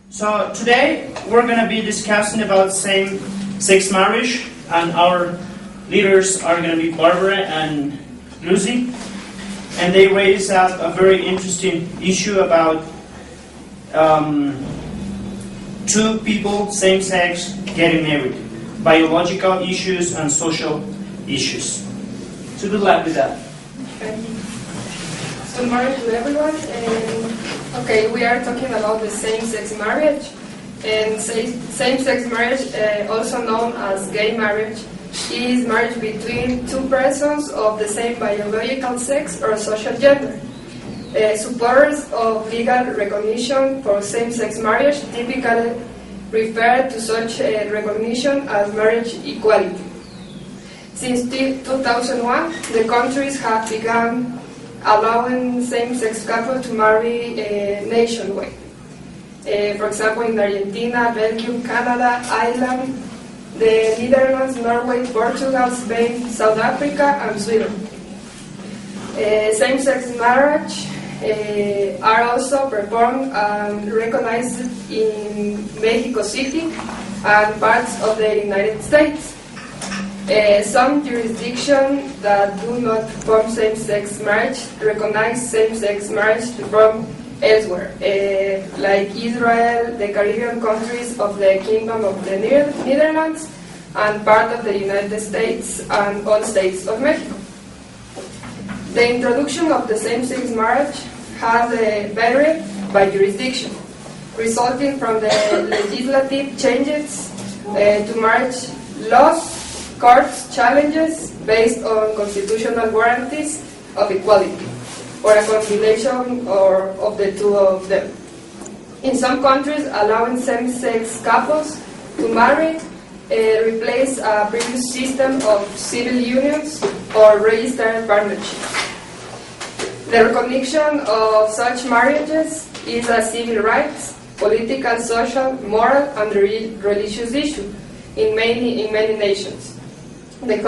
So today we're going to be discussing about same-sex marriage, and our leaders are going to be Barbara and Lucy, and they raise up a very interesting issue about two people, same sex, getting married, biological issues and social issues. So good luck with that. So good morning to everyone. Okay, we are talking about the same-sex marriage. And same-sex marriage, also known as gay marriage, is marriage between two persons of the same biological sex or social gender. Supporters of legal recognition for same-sex marriage typically refer to such recognition as marriage equality. Since 2001, the countries have begun allowing same-sex couples to marry nationwide. For example, in Argentina, Belgium, Canada, Ireland, the Netherlands, Norway, Portugal, Spain, South Africa, and Sweden. Same-sex marriage are also performed and recognized in Mexico City and parts of the United States. Some jurisdictions that do not perform same-sex marriage recognize same-sex marriage performed elsewhere, like Israel, the Caribbean countries of the Kingdom of the Netherlands, and part of the United States and all states of Mexico. The introduction of the same-sex marriage has varied by jurisdiction, resulting from the legislative changes to marriage laws, courts challenges based on constitutional guarantees of equality, or a combination of the two of them. In some countries, allowing same-sex couples to marry replace a previous system of civil unions or registered partnerships. The recognition of such marriages is a civil rights, political, social, moral, and religious issue in many nations. The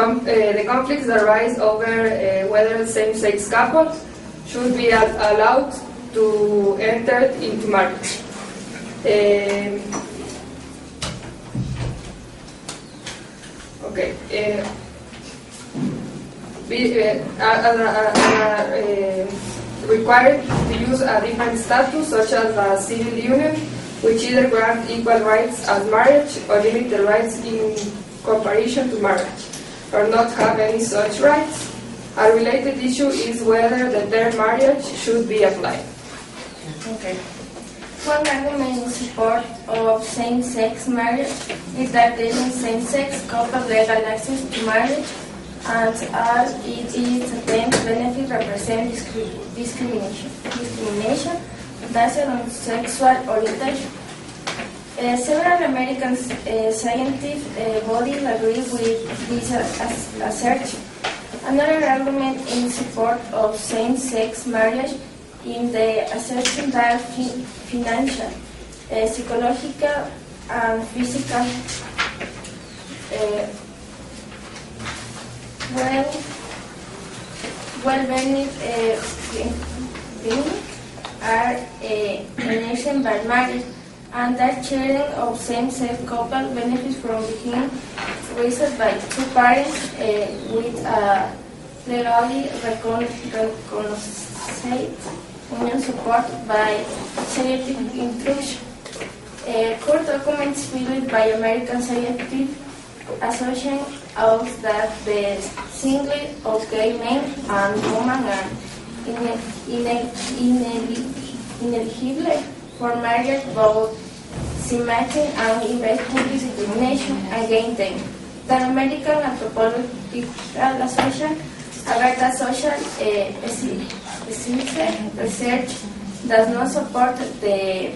conflicts arise over whether same-sex couples should be allowed to enter into marriage. Required to use a different status, such as a civil union, which either grant equal rights as marriage or limit the rights in comparison to marriage, or not have any such rights. A related issue is whether the term marriage should be applied. Okay. One argument in support of same-sex marriage is that giving same-sex couples legal access to marriage, and as it is attempts benefit represent discrimination based on sexual orientation. Several American scientific bodies agree with this assertion. Another argument in support of same-sex marriage in the assertion that financial, psychological, and physical well-being are enhanced by marriage, and that sharing of same-sex couple benefits from being raised by two parents with a legally recognized union supported by scientific intrusion. Court documents filed by American Scientific Association out that the singly of gay men and women are ineligible for marriage, both symmetric and invasive discrimination against them. The American Anthropological Association agrees that social specific research does not support the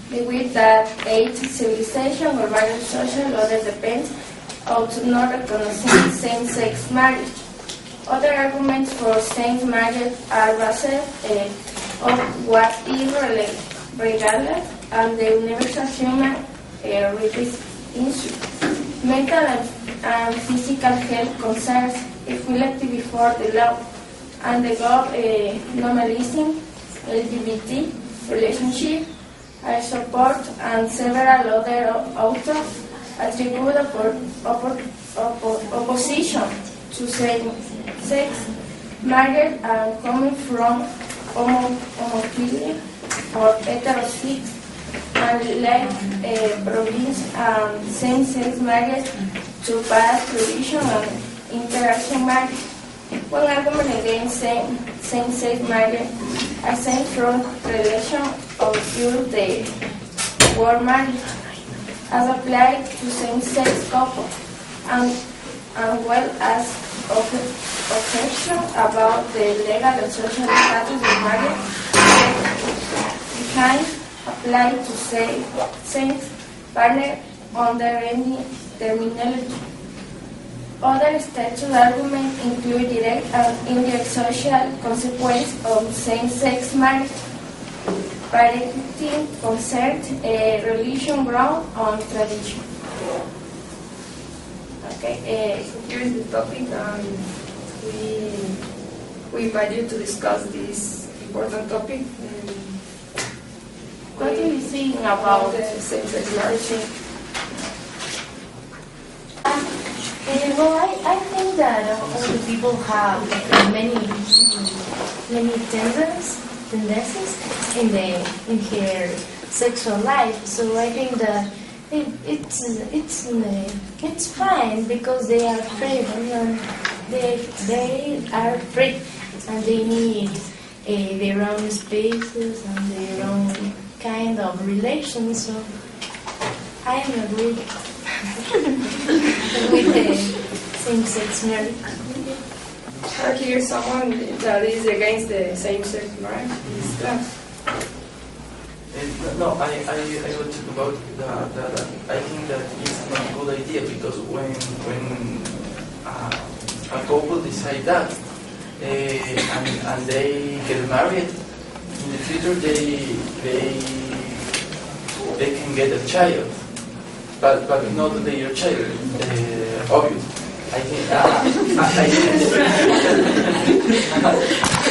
view that age, civilization, or various social order depends on not recognizing same-sex marriage. Other arguments for same marriage are based on what is regarded as the universal human rights issue. Mental and physical health concerns equality before the law, and the goal normalizing LGBT relationship I support, and several other authors attribute opposition to same-sex marriage and coming from homophilia or heterosexual and like province and same-sex marriage to bad tradition and interaction marriage. One argument against same-sex marriage stems from relation of use the word marriage as applied to same-sex couples and well as objection about the legal and social status of marriage behind applied to same partner under any terminology. Other statute arguments include direct and indirect social consequences of same-sex marriage, parenting concern, religion ground on tradition. Okay. Here is the topic, and we invite you to discuss this important topic. What do you think about the same-sex marriage? Well, I think that all the people have many tendencies in their sexual life. So I think that it's fine because they are free and they are free and they need their own spaces and their own kind of relations. So I am agree with the same-sex marriage. Are here someone that is against the same-sex marriage in this class? No, I will talk about that. I think that it's not a good idea because when a couple decide that and they get married, in the future they can get a child, but not their child. Obvious. I think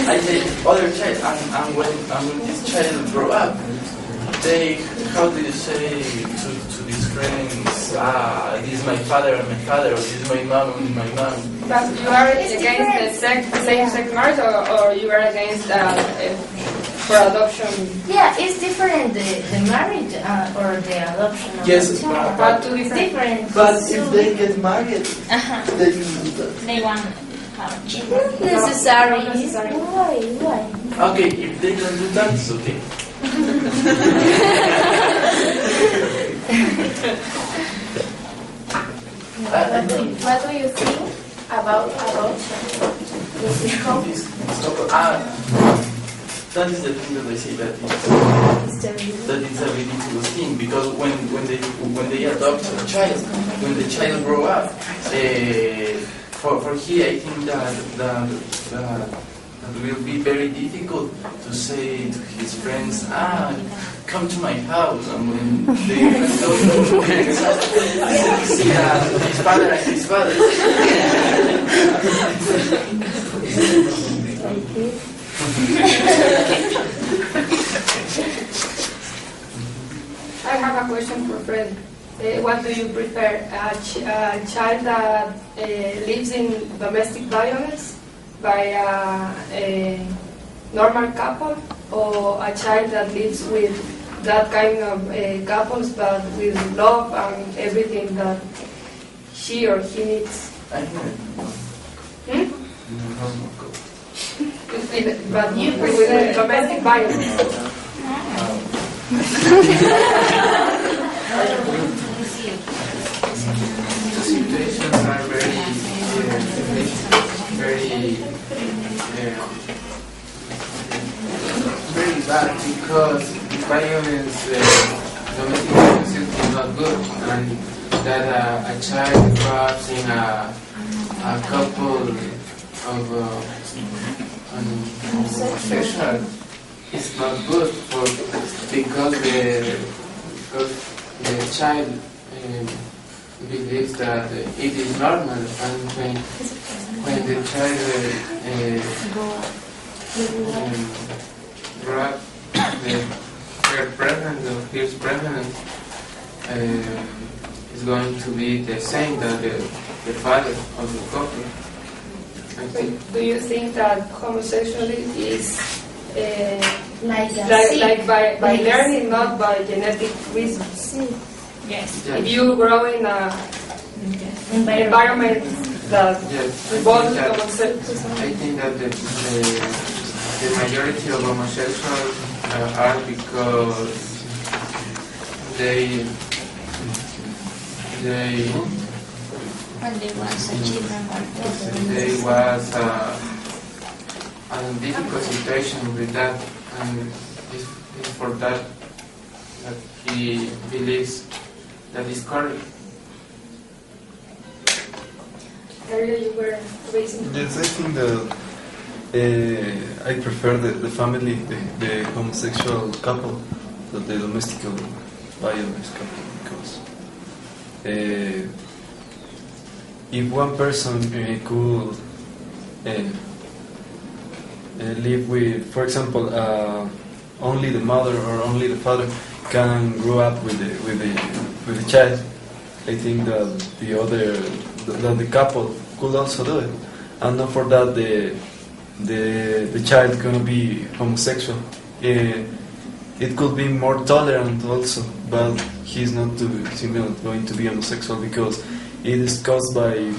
I say other child, and when this child grow up, they, how do you say to these friends, this is my father and my father, or this is my mom and my mom. But you are against the same-sex marriage, or you are against for adoption? Yeah, it's different, the marriage or the adoption of Yes, the child. But two It's different. different. But So if they get married, they can do that. they want to have a child. Not necessary. Not necessary. Why? Okay, if they don't do that, it's okay. What do you think about adoption? That is the thing that I say that it's a ridiculous thing because when they adopt a child, when the child grow up, for here I think that will be very difficult to say to his friends, come to my house, and when they friends go to his house, see his father and his father. I have a question for Fred. What do you prefer, a child that lives in domestic violence by a normal couple, or a child that lives with that kind of couples but with love and everything that she or he needs? I know. Normal couple. But with domestic violence. The situations are very bad because violence, domestic violence is not good, and that a child perhaps in a couple of homosexual is not good because the child believes that it is normal, and when the child grow up, her preference or his preference is going to be the same that the father of the couple. I think. Do you think that homosexuality is Like a like by Yes. learning, not by genetic reasons? sick Yes. Yes. If you grow in a environment that Yes, involves homosexuality, I think that the majority of homosexuals are because they when they was a children or there was a difficult situation with that, and it's for that he believes that is correct. earlier you were raising. Yes, I think that I prefer the family, the homosexual couple, than the domestic violence couple, because if one person could live with, for example, only the mother or only the father can grow up with the child, I think that the couple could also do it, and not for that the child gonna be homosexual. It could be more tolerant also, but he's not going to be homosexual because it is caused by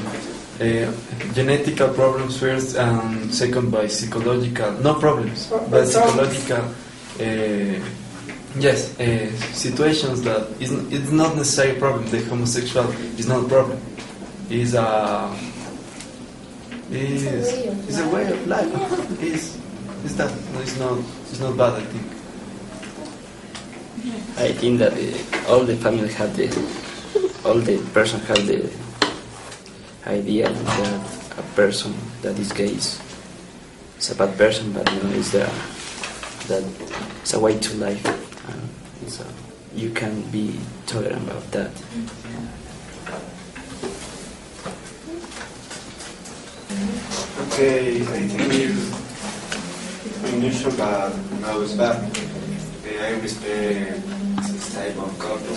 genetical problems first, and second by psychological, no problems, but psychological situations that it's not necessarily a problem. The homosexual is not a problem. It's a way of life. It's that. No, it's not bad, I think. I think that all the family have all the person have the idea that a person that is gay is a bad person, but it's that it's a way to life. So you can be tolerant about that. Okay, I think it's unusual, but no, it's bad. I respect this type of couple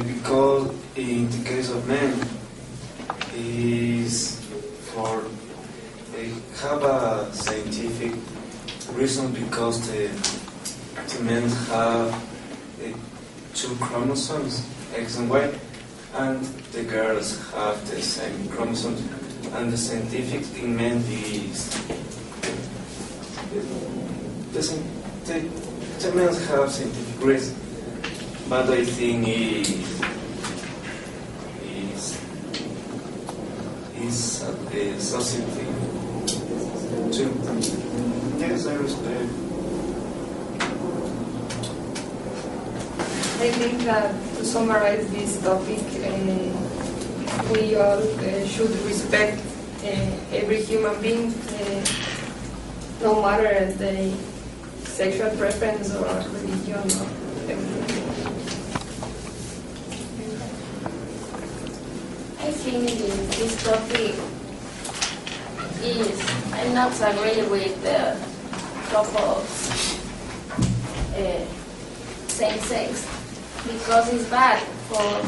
because in the case of men, is for they have a scientific reason because the men have two chromosomes, X and Y, and the girls have the same chromosomes. And the scientific in men is the men have scientific reason, but I think is a society too. Yes, I respect. I think that to summarize this topic, we all should respect every human being, no matter the sexual preference or religion or everything. I think this topic is, I'm not agree with the couples same sex because it's bad.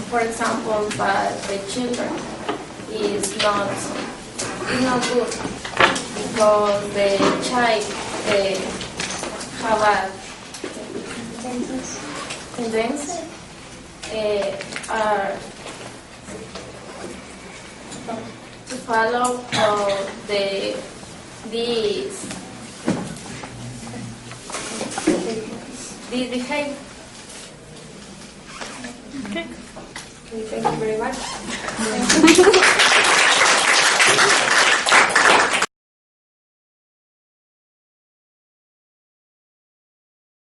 For example, but the children is not good because the child have a tendency are to follow this behavior. Okay, thank you very much.